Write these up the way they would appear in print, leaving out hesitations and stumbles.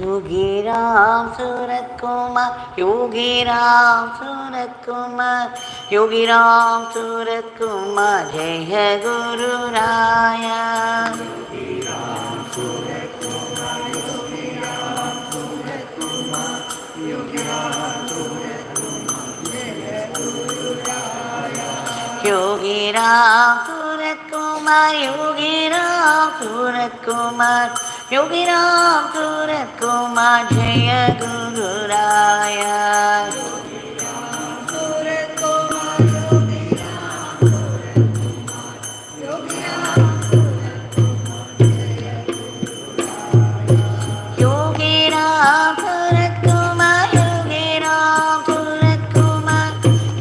Yogi Ramsuratkumar, Yogi Ramsuratkumar, Yogi Ramsuratkumar, Jaya Guru Raya. Yogi Ramsuratkumar, Yogi Ramsuratkumar, Yogi Ramsuratkumar, Jaya Guru Raya. Yogi Ramsuratkumar, Yogi Ramsuratkumar, Yogi Ramsuratkumar, Jaya Guru Raya. Yogi Ramsuratkumar, Yogi Ramsuratkumar, Yogi Ramsuratkumar, Jaya Guru Raya. Yogi Ramsuratkumar, Yogi Ramsuratkumar,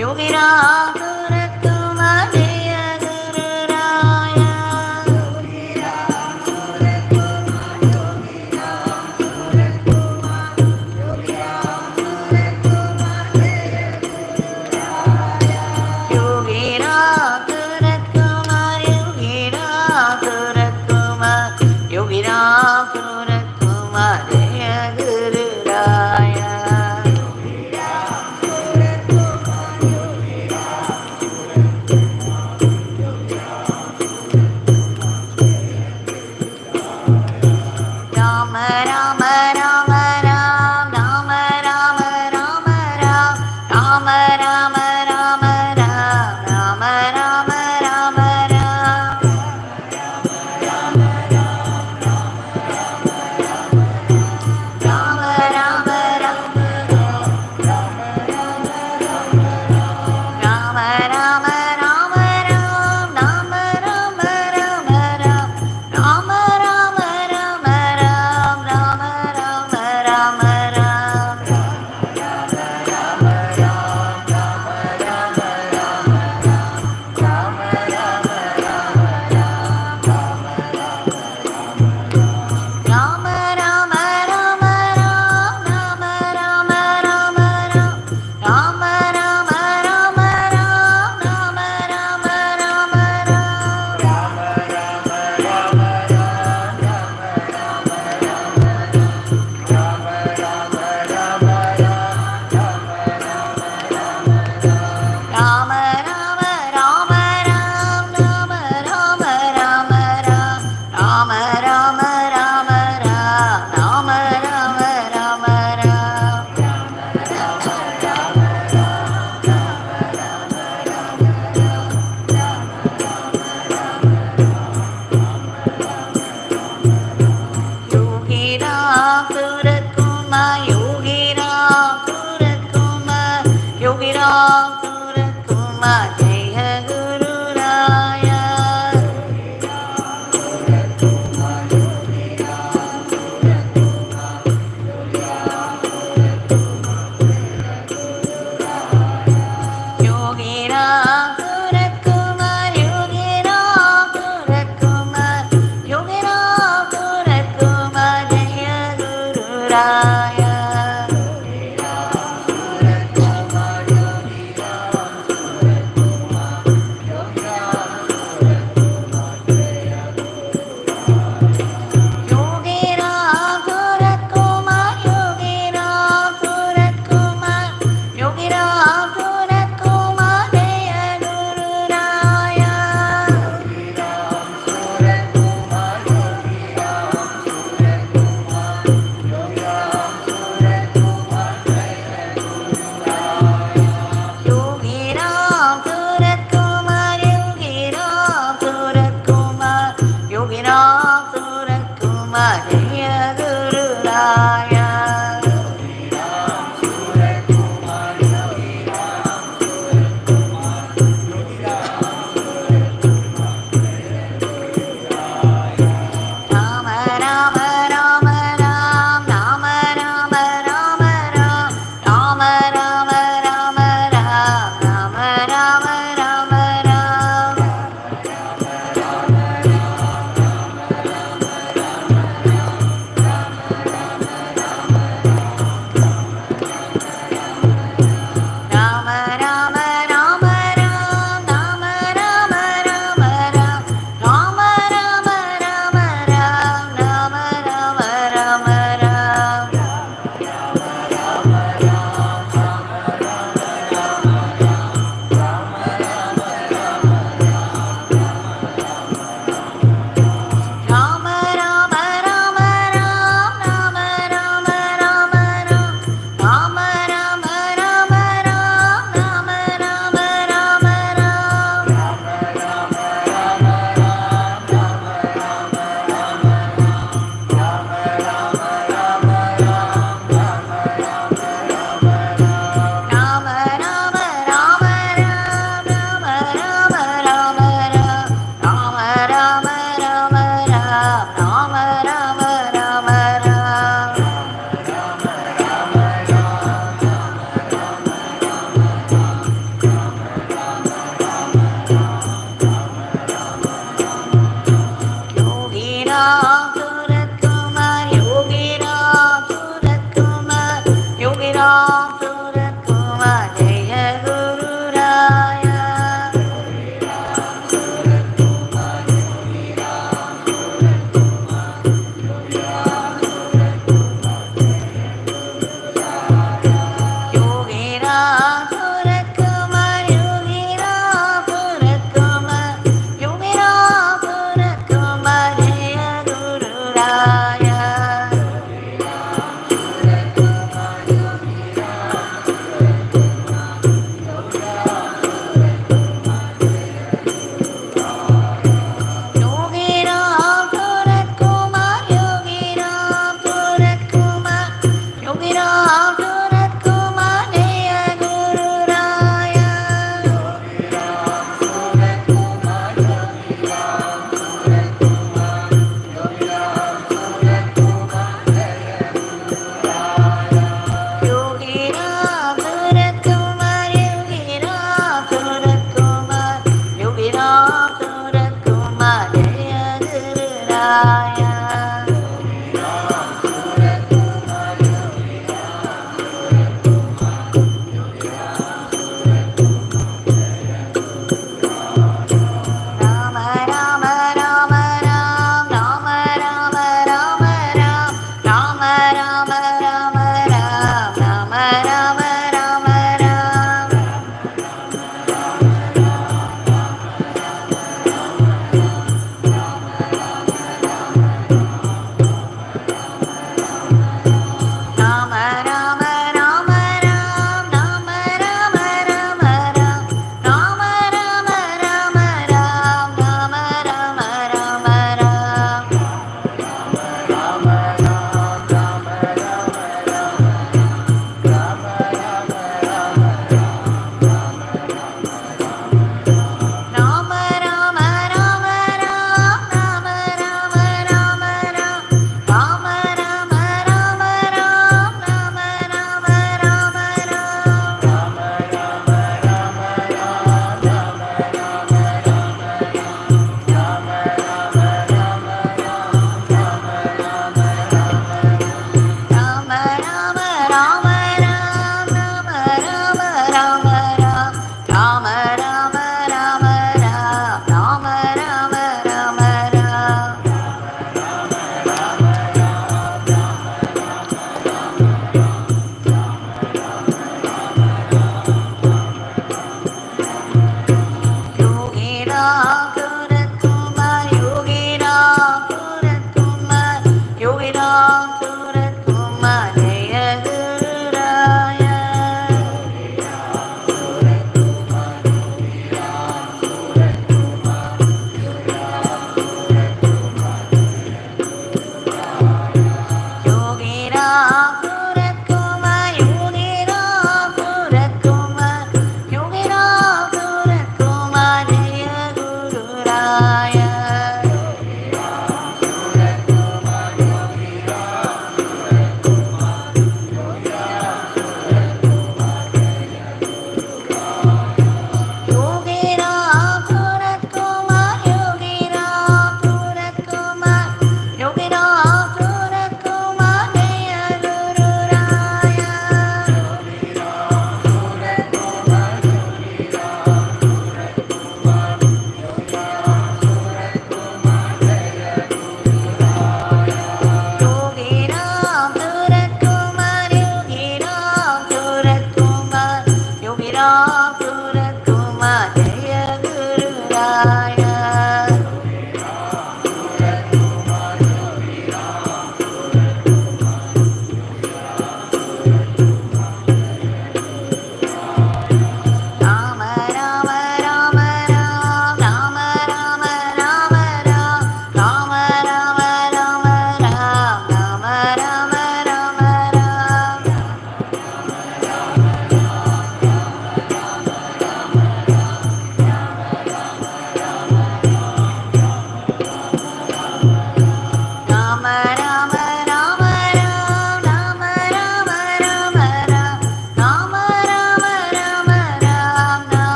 Yogi Ramsuratkumar, Jaya Guru Raya. Yogi Ramsuratkumar, Yogi Ramsuratkumar, Yogi Ramsuratkumar, Jaya Guru Raya. Yogi Ramsuratkumar, Yogi Ramsuratkumar,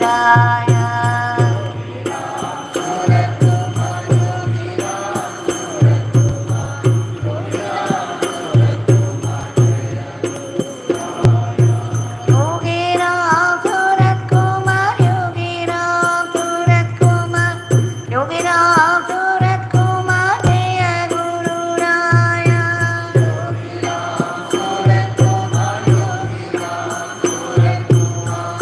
Raya. Yogi Ramsuratkumar, Yogi Ramsuratkumar, Yogi Ramsuratkumar, Jaya Guru Raya. Yogi Ramsuratkumar, Yogi Ramsuratkumar,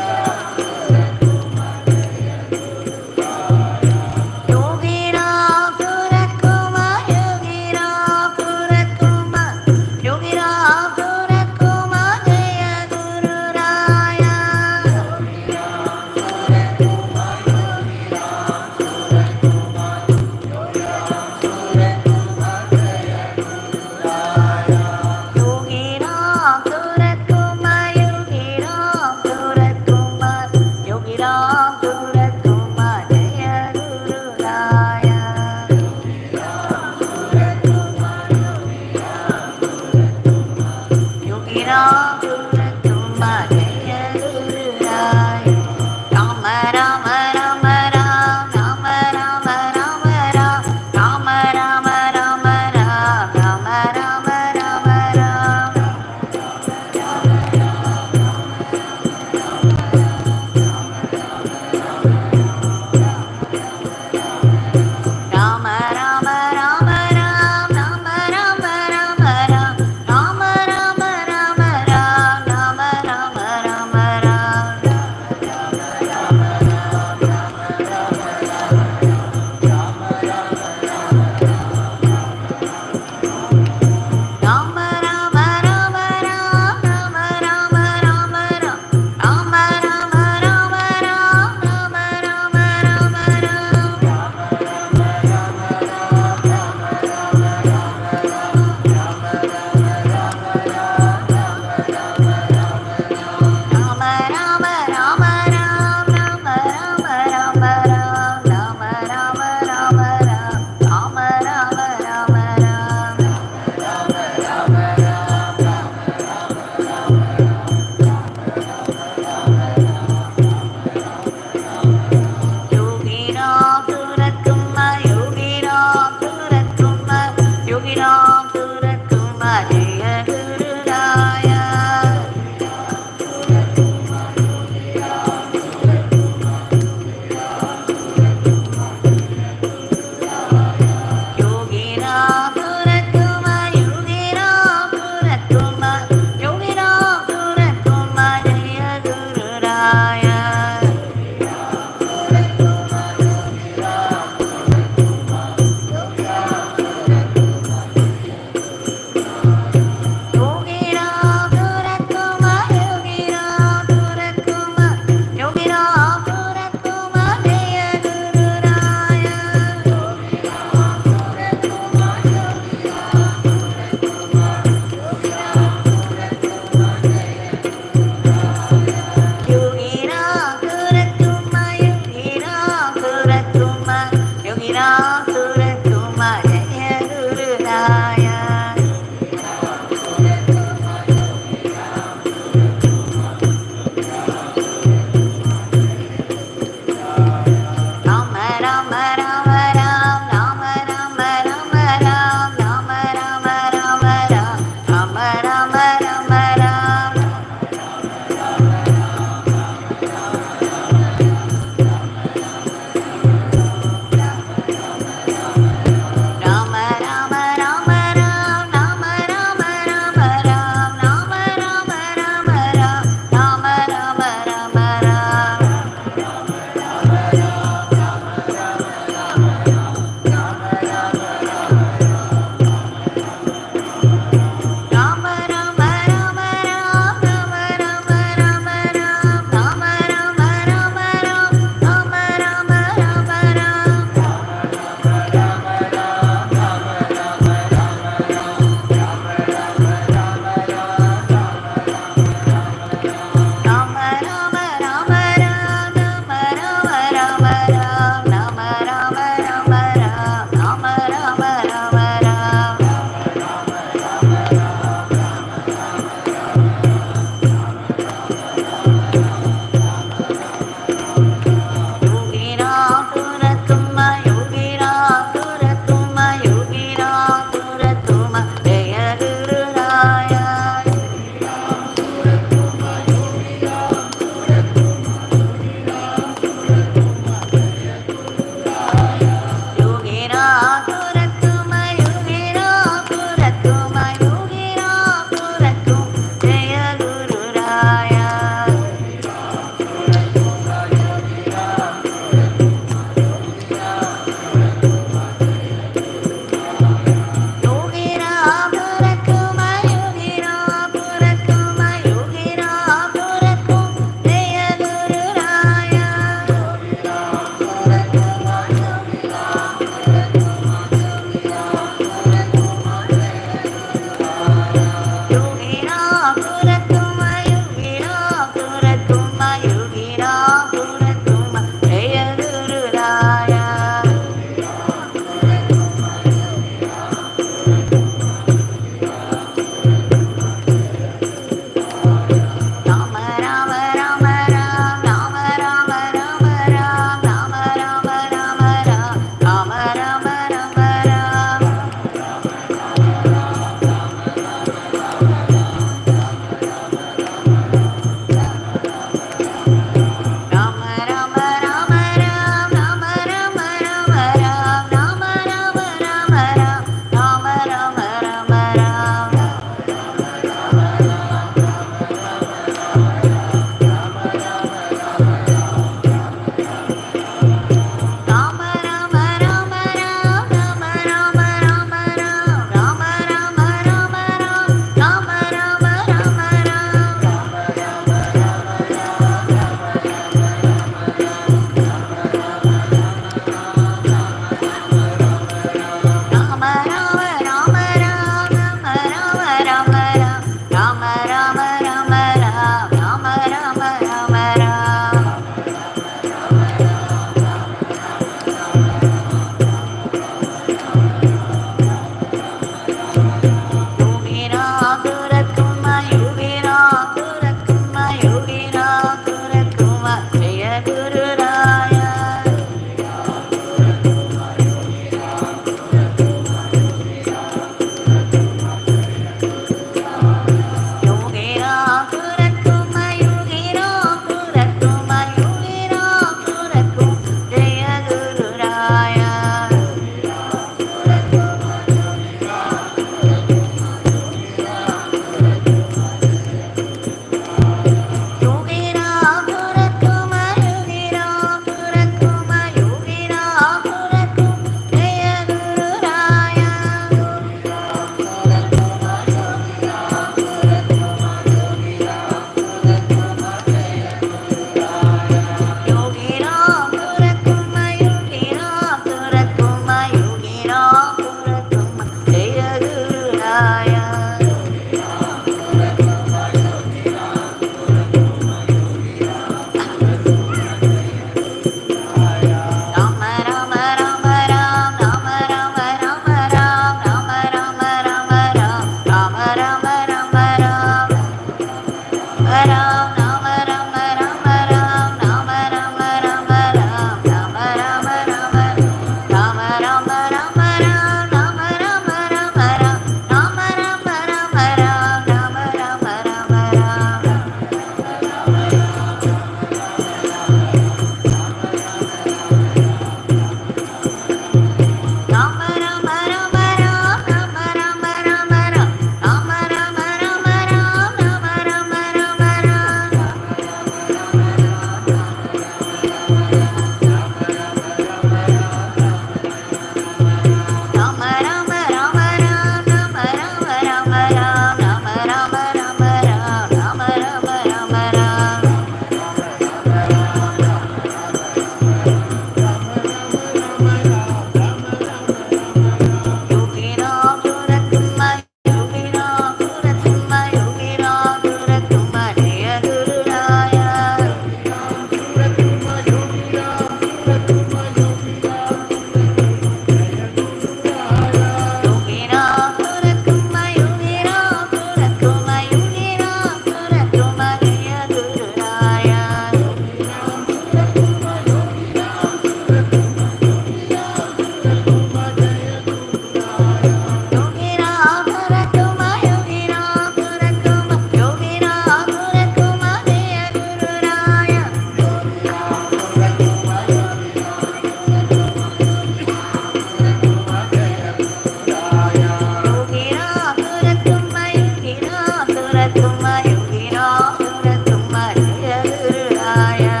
Ramsuratkumar Yogi Ramsuratkumar Jaya Guru Raya.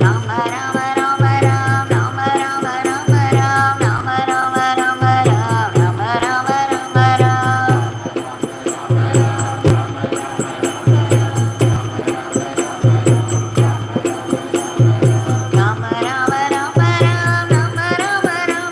Rama Rama Rama Ram, Rama Rama Rama Ram, Rama Rama Rama Ram, Rama Rama Rama Ram. Rama Rama Rama Ram, Rama Rama Rama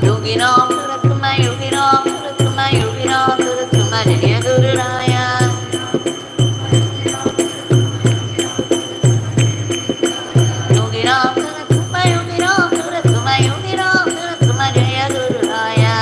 Yogi Ramsuratkumar, Yogi Ramsuratkumar, Yogi Ramsuratkumar, Jaya Guru Raya. Yogi Ramsuratkumar, Yogi Ramsuratkumar, Yogi Ramsuratkumar, Jaya Guru Raya.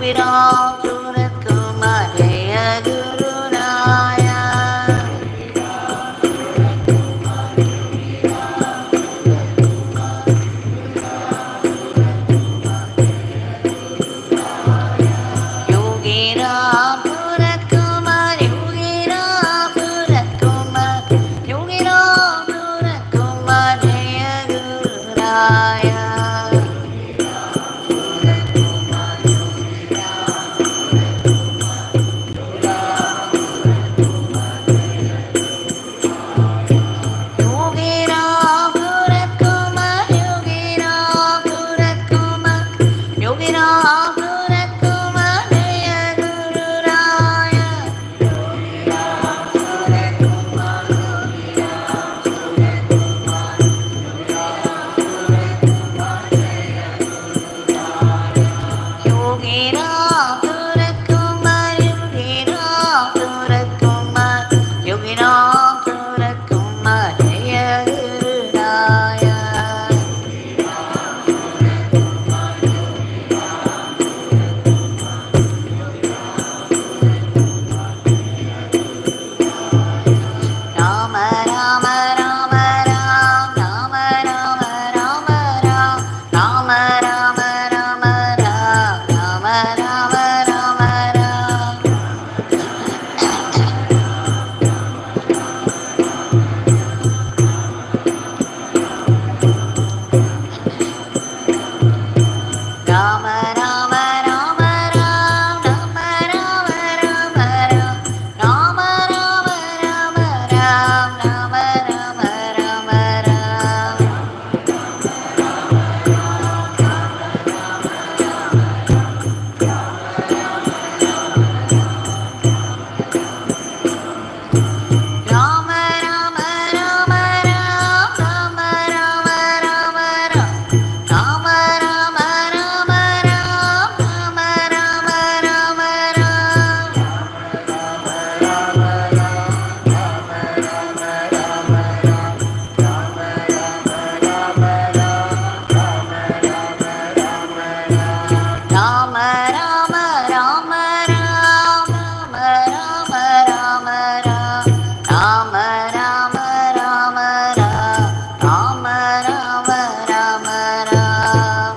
Yogi Ramsuratkumar Jaya Guru Raya. Yogi Ramsuratkumar, Yogi Ramsuratkumar, Yogi Ramsuratkumar Jaya Guru Raya. Yogi Ramsuratkumar, Yogi Ramsuratkumar, Yogi Ramsuratkumar Jaya Guru Raya. Yogi Ramsuratkumar, Yogi Ramsuratkumar, Yogi Ramsuratkumar Jaya Guru Raya. Rama Rama Rama Ram, Rama Rama Rama Ram, Rama Rama Rama Ram, Rama Rama Rama Ram. Rama Rama Rama Ram, Rama Rama Rama Ram, Rama Rama Rama Ram, Rama Rama Rama Ram. Rama Rama Rama Ram, Rama Rama Rama Ram, Rama Rama Rama Ram, Rama Rama Rama Ram. Rama Rama Rama Ram, Rama Rama Rama Ram, Rama Rama Rama Ram, Rama Rama Rama Ram.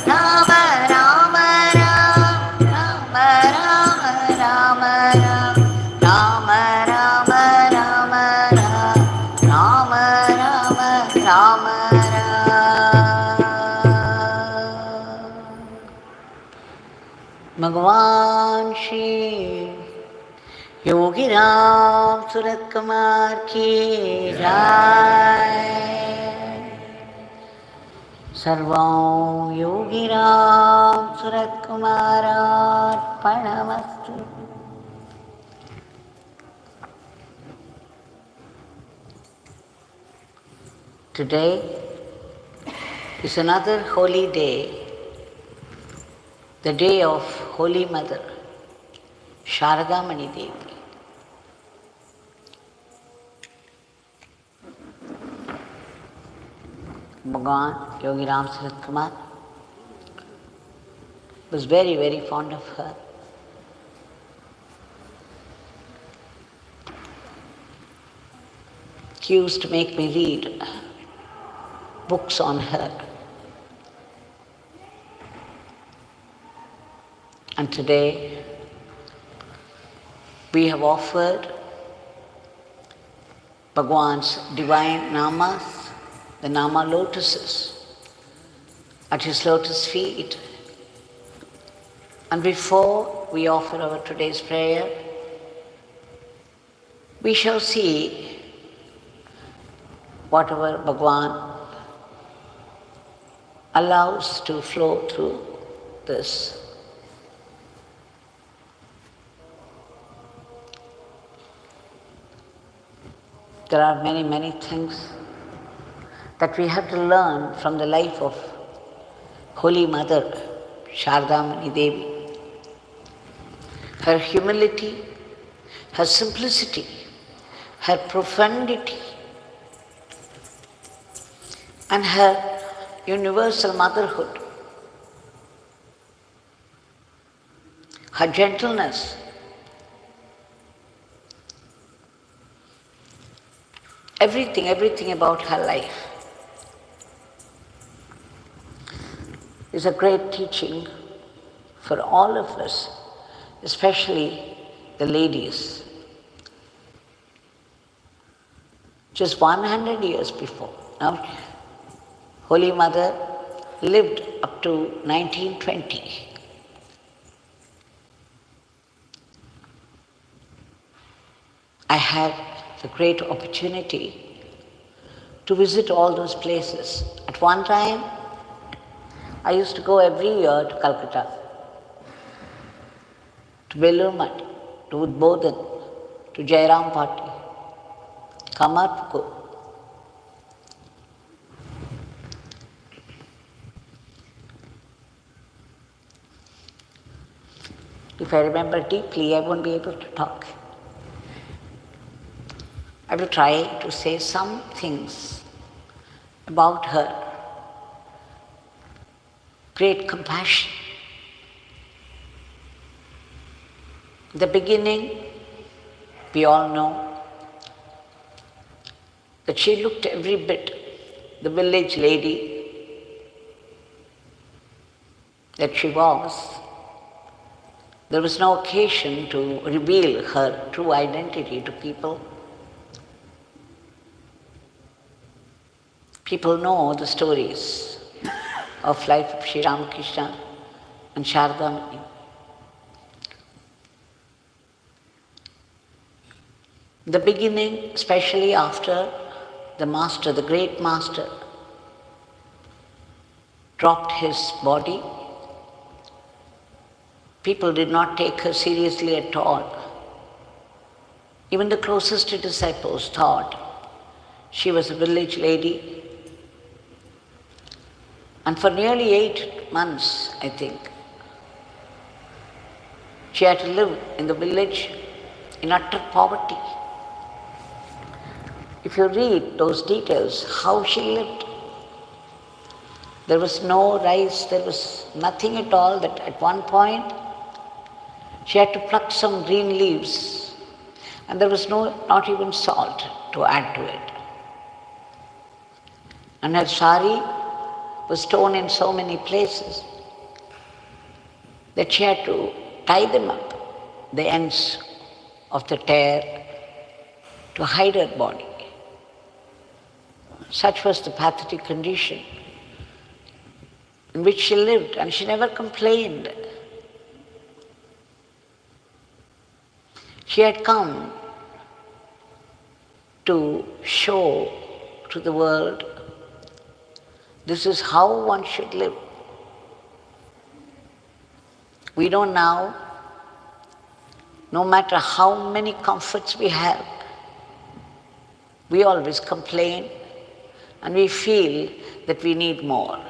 Rama Rama Ram, Rama Rama Rama Ram, Rama Rama Rama Ram, Rama Rama Rama Ram. Bhagwan Shri Yogi Ramsuratkumar ki jai. Sarvam Yogi Ramsuratkumar Arpanamastu. Today is another holy day, the day of Holy Mother Sharada Devi. Bhagwan Yogi Ramsuratkumar was very, very fond of her. He used to make me read books on her. And today we have offered Bhagwan's divine namas, the nama lotuses, at his lotus feet. And before we offer our today's prayer, we shall see whatever Bhagwan allows to flow through this. There are many, many things that we have to learn from the life of Holy Mother Sharada Devi. Her humility, her simplicity, her profundity, and her universal motherhood. her gentleness, everything about her life is a great teaching for all of us, especially the ladies. Just 100 years before. Now, Holy Mother lived up to 1920. I had the great opportunity to visit all those places. At one time, I used to go every year to Calcutta, to Belur to Udbodhan, to Jairam Party, Kamarpukur. If I remember deeply, I won't be able to talk. I will try to say some things about her great compassion. In the beginning, we all know that she looked every bit the village lady that she was. There was no occasion to reveal her true identity to people. People know the stories of life of Sri Ramakrishna and Sharada. The beginning, especially after the master, the great master, dropped his body, people did not take her seriously at all. Even the closest disciples thought she was a village lady. And for nearly 8 months, I think, she had to live in the village in utter poverty. If you read those details, how she lived, there was no rice, there was nothing at all, that at one point she had to pluck some green leaves and there was not even salt to add to it. And her sari was torn in so many places that she had to tie them up, the ends of the tear, to hide her body. Such was the pathetic condition in which she lived, and she never complained. She had come to show to the world this is how one should live. We know now, no matter how many comforts we have, we always complain and we feel that we need more.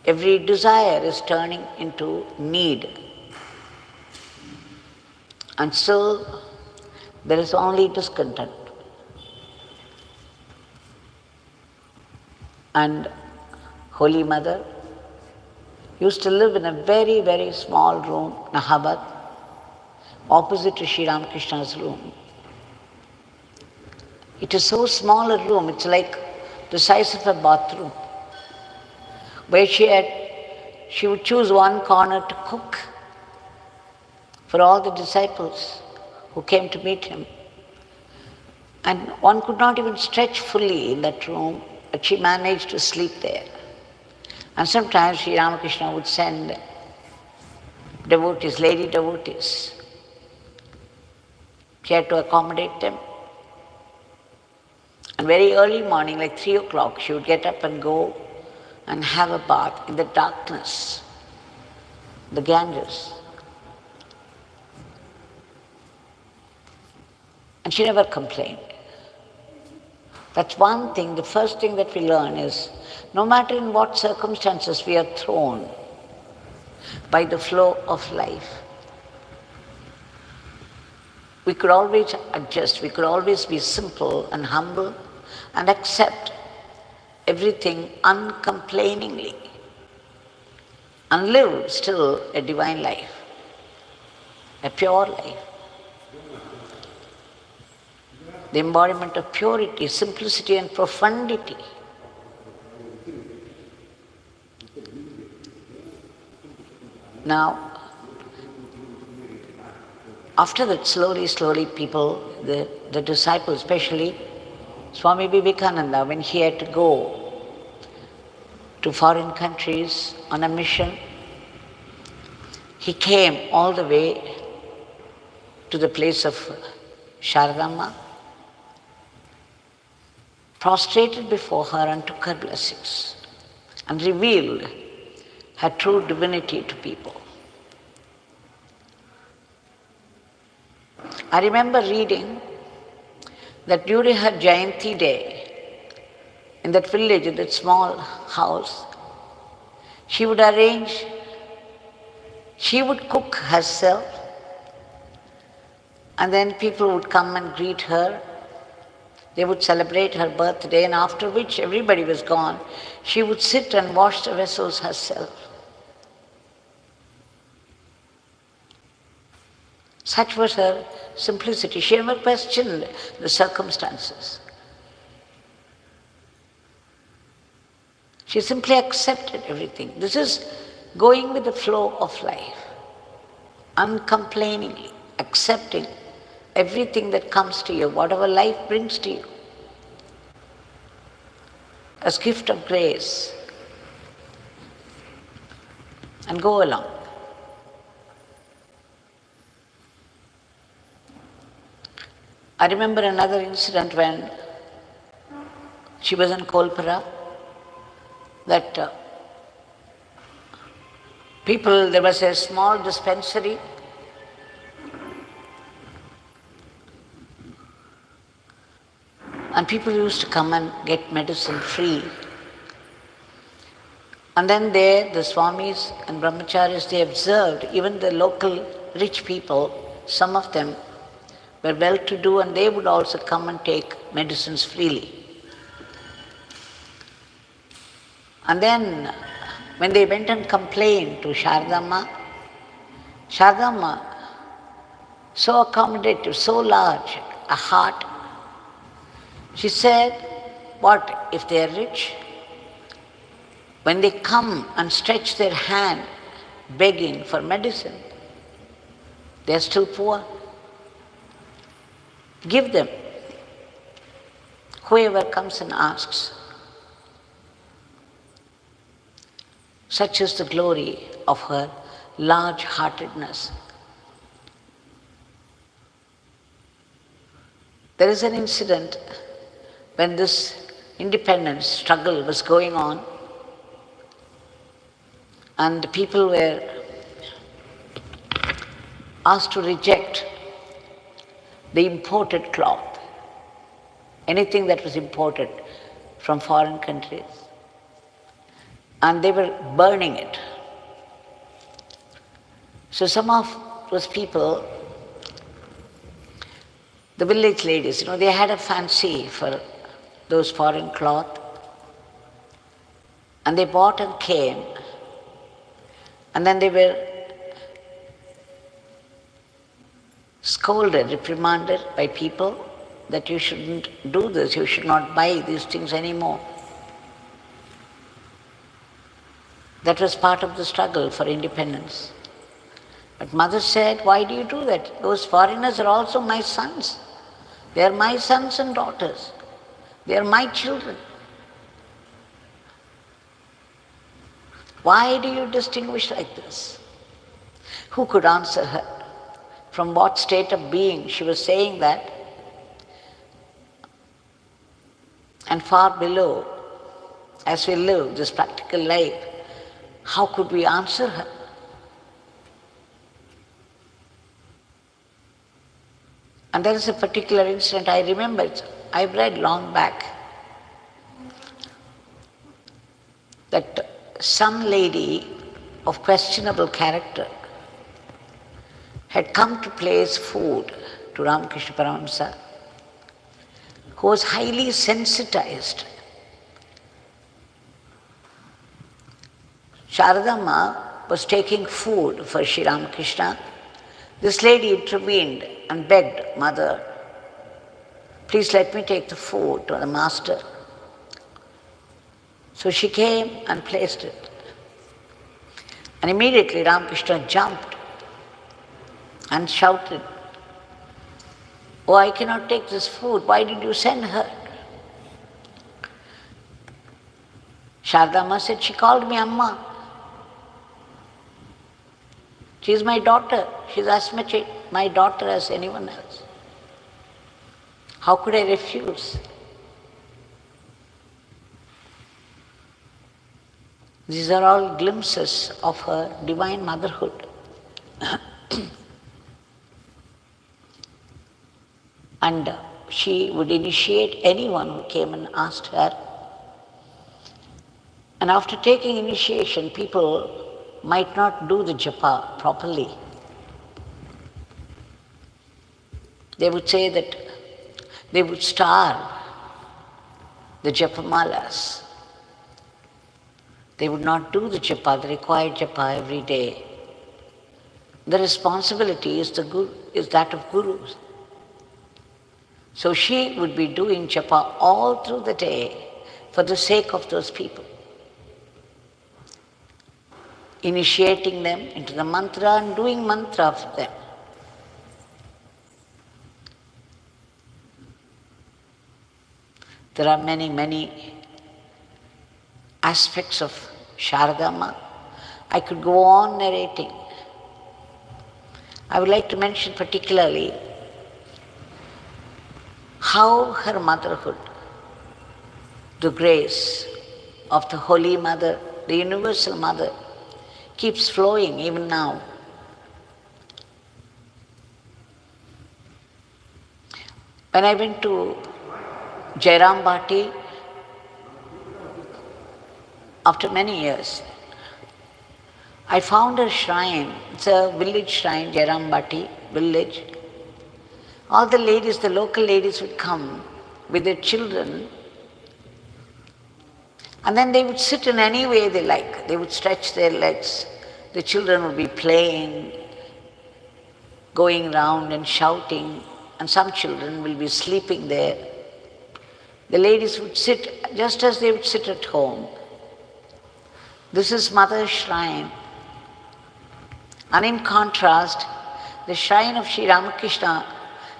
Every desire is turning into need. And still, there is only discontent. And Holy Mother used to live in a very, very small room, Nahabad, opposite to Sri Ramakrishna's room. It is so small a room, it's like the size of a bathroom, where she would choose one corner to cook for all the disciples who came to meet him. And one could not even stretch fully in that room, but she managed to sleep there. And sometimes Sri Ramakrishna would send devotees, lady devotees. She had to accommodate them. And very early morning, like 3 o'clock, she would get up and go and have a bath in the darkness, the Ganges. And she never complained. That's one thing, the first thing that we learn is, no matter in what circumstances we are thrown by the flow of life, we could always adjust, we could always be simple and humble and accept everything uncomplainingly and live still a divine life. a pure life. The embodiment of purity, simplicity and profundity. Now, after that, slowly people, the disciples, especially Swami Vivekananda, when he had to go to foreign countries on a mission, he came all the way to the place of Sharadamma, prostrated before her and took her blessings and revealed her true divinity to people. I remember reading that during her Jayanthi day, in that village, in that small house, she would cook herself, and then people would come and greet her. They would celebrate her birthday, and after which everybody was gone, she would sit and wash the vessels herself. Such was her simplicity. She never questioned the circumstances. She simply accepted everything. This is going with the flow of life, uncomplainingly accepting everything that comes to you, whatever life brings to you, as gift of grace, and go along. I remember another incident when she was in Kolpara, that there was a small dispensary, and people used to come and get medicine free. And then there, the Swamis and Brahmacharis, they observed, even the local rich people, some of them were well-to-do, and they would also come and take medicines freely. And then, when they went and complained to Sharadamma, so accommodative, so large a heart, she said, what if they are rich? When they come and stretch their hand begging for medicine, they are still poor. Give them. Whoever comes and asks. Such is the glory of her large-heartedness. There is an incident when this independence struggle was going on, and people were asked to reject the imported cloth, anything that was imported from foreign countries, and they were burning it. So some of those people, the village ladies, they had a fancy for those foreign cloth, and they bought and came, and then they were scolded, reprimanded by people that you shouldn't do this, you should not buy these things anymore. That was part of the struggle for independence. But Mother said, why do you do that? Those foreigners are also my sons. They are my sons and daughters. They are my children. Why do you distinguish like this? Who could answer her? From what state of being she was saying that? And far below, as we live this practical life, how could we answer her? And there is a particular incident I remember, I've read long back, that some lady of questionable character had come to place food to Ramakrishna Paramahamsa, who was highly sensitized. Sharadamma was taking food for Sri Ramakrishna, This lady intervened and begged, "Mother, please let me take the food to the master." So she came and placed it. And immediately Ramakrishna jumped and shouted, "Oh, I cannot take this food. Why did you send her?" Sharada Amma said, "She called me Amma. She is my daughter. She is as much my daughter as anyone else. How could I refuse?" These are all glimpses of her divine motherhood. And she would initiate anyone who came and asked her. And after taking initiation, people might not do the japa properly. They would say that they would starve the japamalas. They would not do the japa, the required japa every day. The responsibility is that of gurus. So she would be doing japa all through the day for the sake of those people, initiating them into the mantra and doing mantra for them. There are many, many aspects of Sharada Amma. I could go on narrating. I would like to mention particularly how her motherhood, the grace of the Holy Mother, the Universal Mother, keeps flowing even now. When I went to Jairam Bhatti, after many years, I found a shrine. It's a village shrine, Jairam Bhatti village. All the ladies, the local ladies would come with their children, and then they would sit in any way they like. They would stretch their legs. The children would be playing, going round and shouting, and some children will be sleeping there. The ladies would sit just as they would sit at home. This is Mother's shrine. And in contrast, the shrine of Sri Ramakrishna,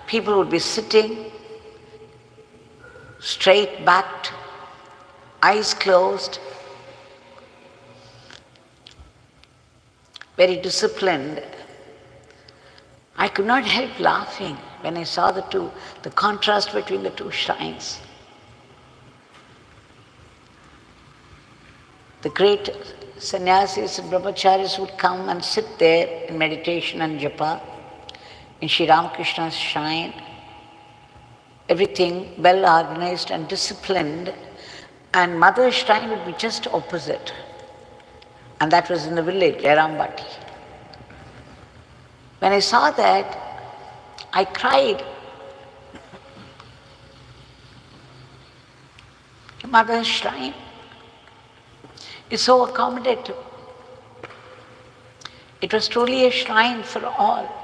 people would be sitting straight backed, eyes closed, very disciplined. I could not help laughing when I saw the contrast between the two shrines. The great sannyasis and brahmacharis would come and sit there in meditation and japa in Sri Ramakrishna's shrine. Everything well organized and disciplined, and Mother's shrine would be just opposite. And that was in the village, Jairam Bhatti. When I saw that, I cried. Mother's shrine is so accommodative. It was truly a shrine for all.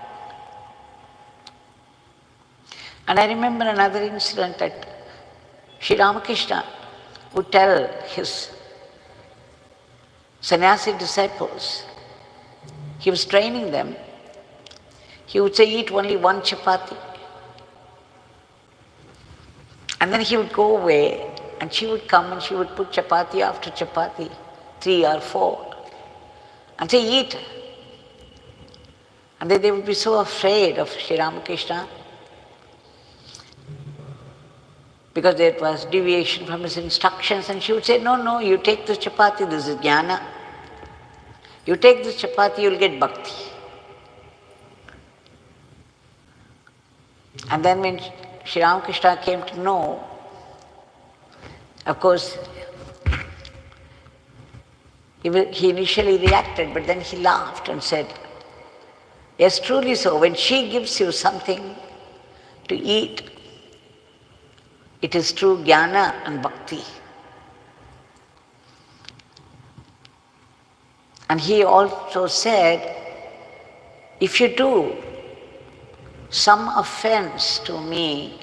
And I remember another incident that Sri Ramakrishna would tell his sannyasi disciples. He was training them. He would say, "Eat only one chapati." And then he would go away, and she would come and she would put chapati after chapati, 3 or 4, and say, "Eat." And then they would be so afraid of Sri Ramakrishna because there was deviation from his instructions, and she would say, No, you take this chapati, this is jnana. You take this chapati, you'll get bhakti. And then when Sri Ramakrishna came to know, of course, he initially reacted, but then he laughed and said, "Yes, truly so. When she gives you something to eat, it is true jnana and bhakti." And he also said, if you do some offense to me,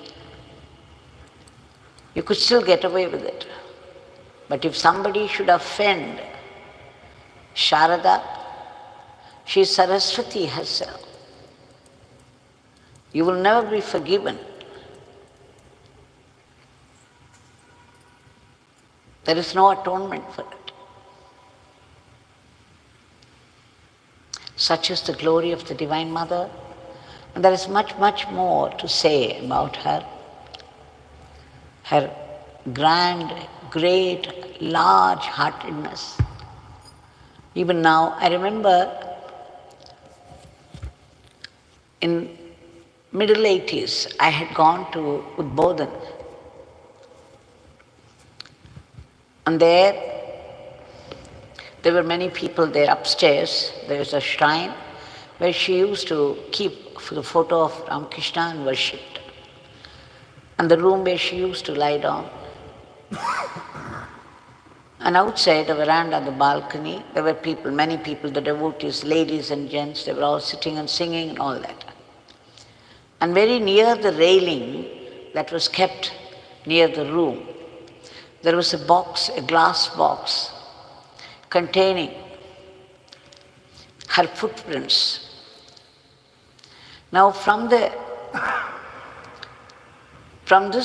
you could still get away with it. But if somebody should offend Sharada, she is Saraswati herself. You will never be forgiven. There is no atonement for it. Such is the glory of the Divine Mother, and there is much, much more to say about her. Her grand, great, large-heartedness. Even now, I remember in middle 80s, I had gone to Udbodhan. And there were many people there upstairs. There was a shrine where she used to keep the photo of Ramakrishna and worshipped. And the room where she used to lie down. And outside the veranda, the balcony, there were people, many people, the devotees, ladies and gents, they were all sitting and singing and all that. And very near the railing that was kept near the room, there was a box, a glass box, containing her footprints. Now from this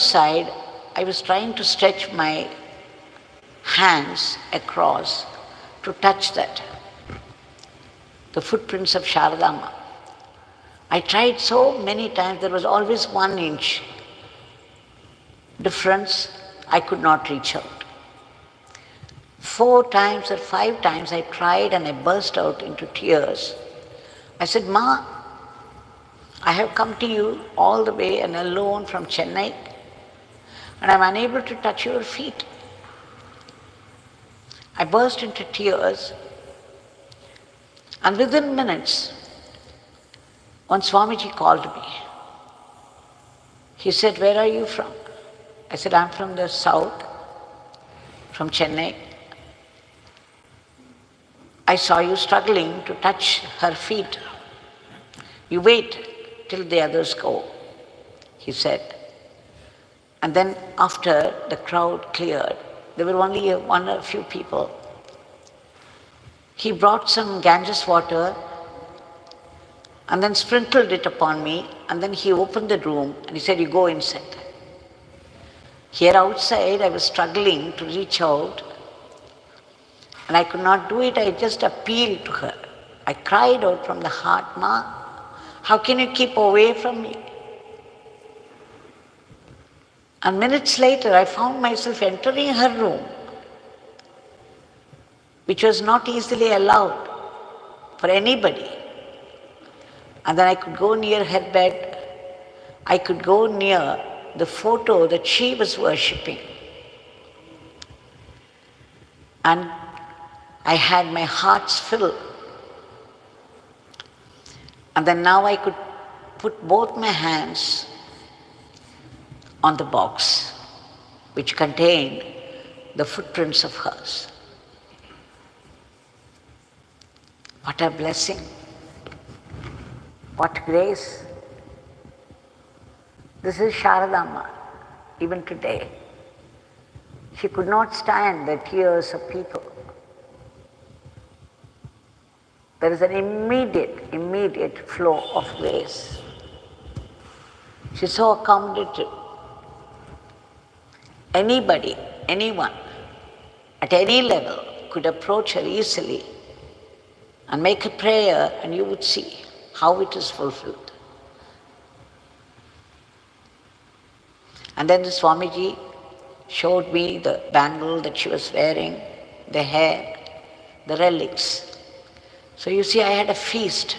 side, I was trying to stretch my hands across to touch that, the footprints of Sharadamma. I tried so many times, there was always 1 inch difference, I could not reach out. 4 times or 5 times I tried and I burst out into tears. I said, Ma, I have come to you all the way and alone from Chennai, and I'm unable to touch your feet. I burst into tears, and within minutes, one Swamiji called me. He said, where are you from? I said, I'm from the south, from Chennai. I saw you struggling to touch her feet. You wait till the others go, he said. And then after the crowd cleared, there were only a few people. He brought some Ganges water and then sprinkled it upon me, and then he opened the room and he said, you go inside. Here outside, I was struggling to reach out, and I could not do it. I just appealed to her. I cried out from the heart, Ma, how can you keep away from me? And minutes later, I found myself entering her room, which was not easily allowed for anybody. And then I could go near her bed. I could go near the photo that she was worshipping. And I had my heart's fill. And then now I could put both my hands on the box, which contained the footprints of hers. What a blessing. What grace. This is Sharadamma, even today. She could not stand the tears of people. There is an immediate flow of grace. She's so accommodative. Anybody, anyone, at any level could approach her easily and make a prayer, and you would see how it is fulfilled. And then the Swamiji showed me the bangle that she was wearing, the hair, the relics. So you see, I had a feast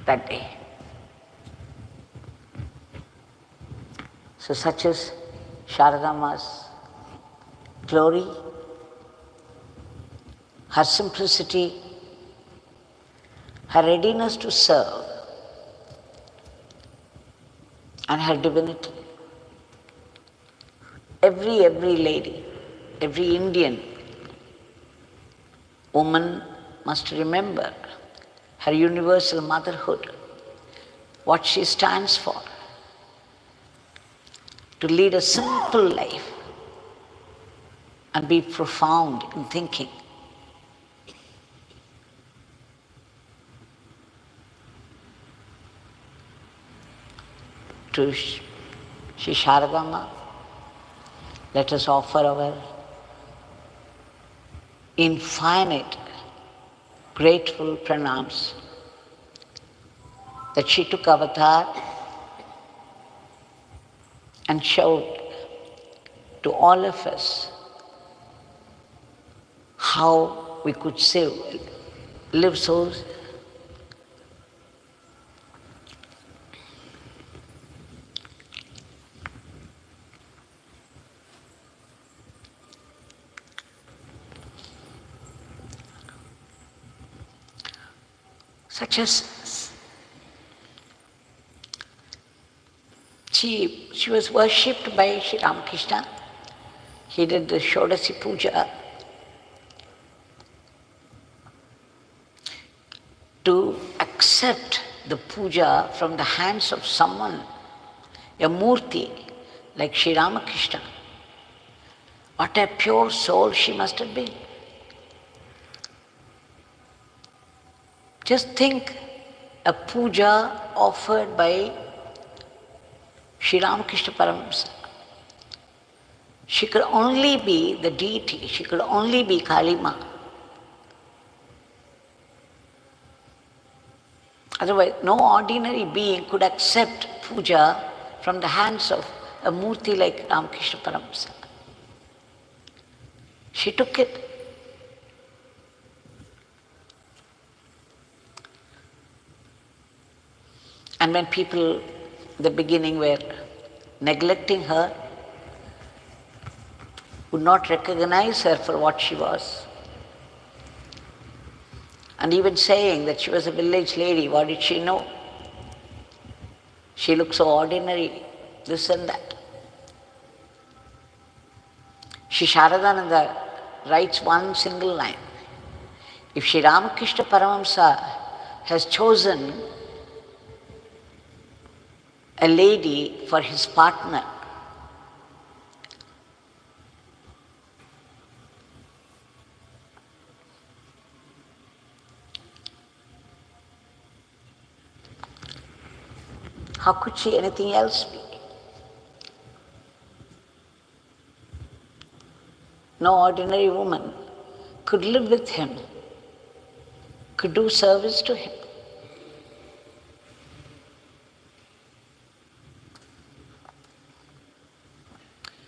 that day. So such is Sharadamma's glory, her simplicity, her readiness to serve, and her divinity. Every lady, every Indian woman must remember her universal motherhood what she stands for, to lead a simple life and be profound in thinking. To Shri Sharadamma, let us offer our infinite grateful pranams that she took avatar and showed to all of us how we could live so such as she was worshipped by Sri Ramakrishna. He did the Shodasi Puja to accept the puja from the hands of someone, a murti like Sri Ramakrishna. What a pure soul she must have been. Just think, a puja offered by Sri Ramakrishna Paramahamsa. She could only be the deity, she could only be Kali Ma. Otherwise, no ordinary being could accept puja from the hands of a murti like Ramakrishna Paramahamsa. She took it. And when people in the beginning were neglecting her, would not recognize her for what she was, and even saying that she was a village lady, what did she know? She looked so ordinary, this and that. Sri Sharadananda writes one single line. If Sri Ramakrishna Paramahamsa has chosen a lady for his partner, how could she anything else be? No ordinary woman could live with him, could do service to him.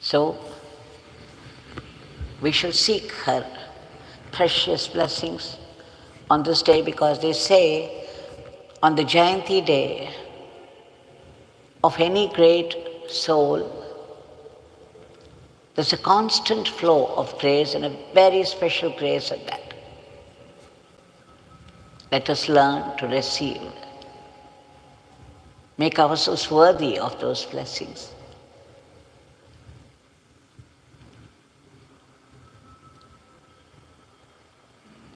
So, we shall seek her precious blessings on this day, because they say on the Jayanthi day of any great soul, there's a constant flow of grace, and a very special grace at that. Let us learn to receive, make ourselves worthy of those blessings.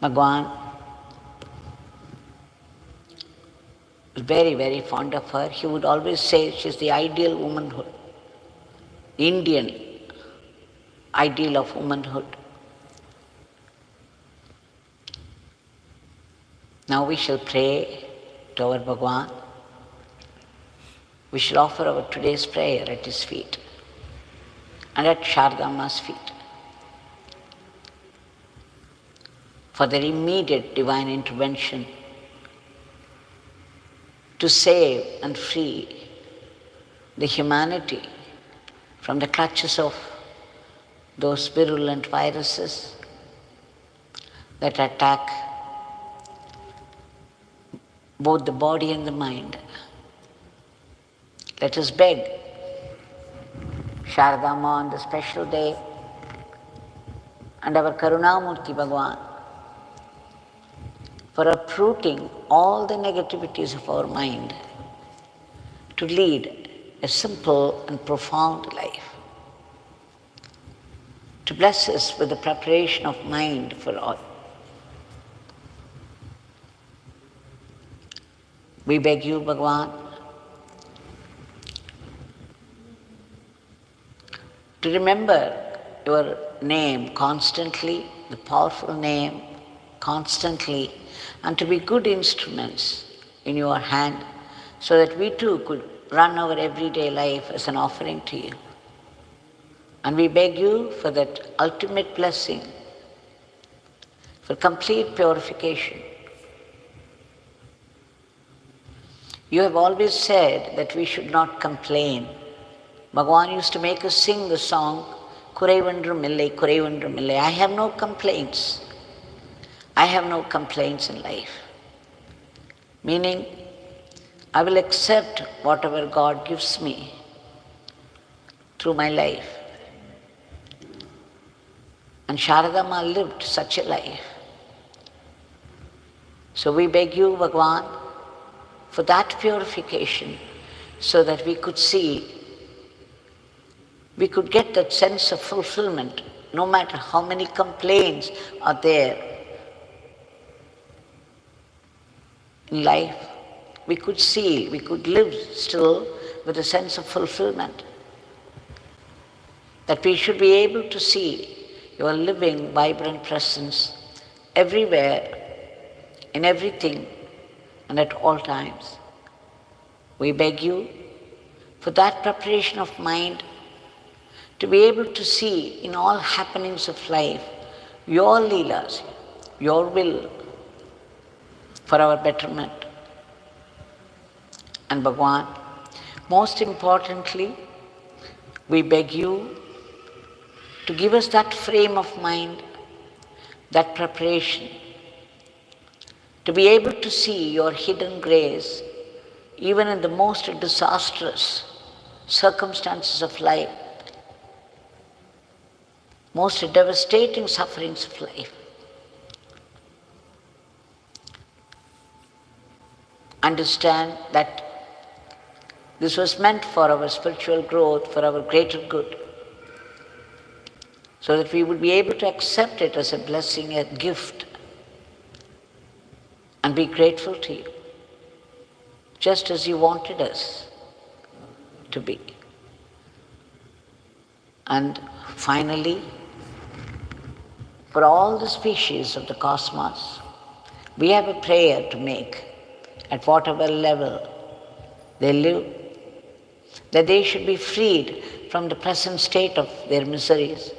Bhagwan was very, very fond of her. He would always say she's the ideal womanhood, the Indian ideal of womanhood. Now we shall pray to our Bhagwan. We shall offer our today's prayer at his feet and at Sharadamma's feet, for their immediate divine intervention to save and free the humanity from the clutches of those virulent viruses that attack both the body and the mind. Let us beg Sharadamma on the special day and our Karunamurti Bhagwan for uprooting all the negativities of our mind to lead a simple and profound life, to bless us with the preparation of mind for all. We beg you, Bhagwan, to remember your name constantly, the powerful name constantly, and to be good instruments in your hand so that we too could run our everyday life as an offering to you. And we beg you for that ultimate blessing, for complete purification. You have always said that we should not complain. Bhagwan used to make us sing the song, Kurevandrum illai, Kurevandrum illai. I have no complaints. I have no complaints in life. Meaning, I will accept whatever God gives me through my life. And Sharada Ma lived such a life. So we beg you, Bhagwan, for that purification so that we could see, we could get that sense of fulfillment no matter how many complaints are there in life. We could see, we could live still with a sense of fulfillment. That we should be able to see your living, vibrant presence everywhere, in everything, and at all times. We beg you for that preparation of mind to be able to see in all happenings of life your leelas, your will for our betterment. And Bhagwan, most importantly, we beg you to give us that frame of mind, that preparation, to be able to see your hidden grace even in the most disastrous circumstances of life, most devastating sufferings of life. Understand that this was meant for our spiritual growth, for our greater good, so that we would be able to accept it as a blessing, a gift, and be grateful to you, just as you wanted us to be. And finally, for all the species of the cosmos, we have a prayer to make at whatever level they live, that they should be freed from the present state of their miseries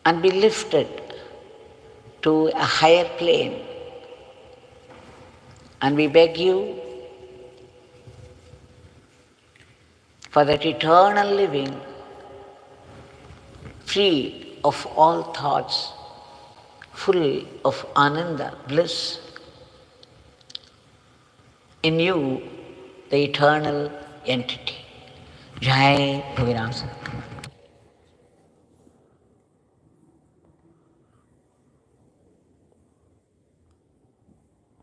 and be lifted to a higher plane. And we beg you for that eternal living, free of all thoughts, full of ananda, bliss, in you, the eternal entity. Jai Yogi Ramsuratkumar.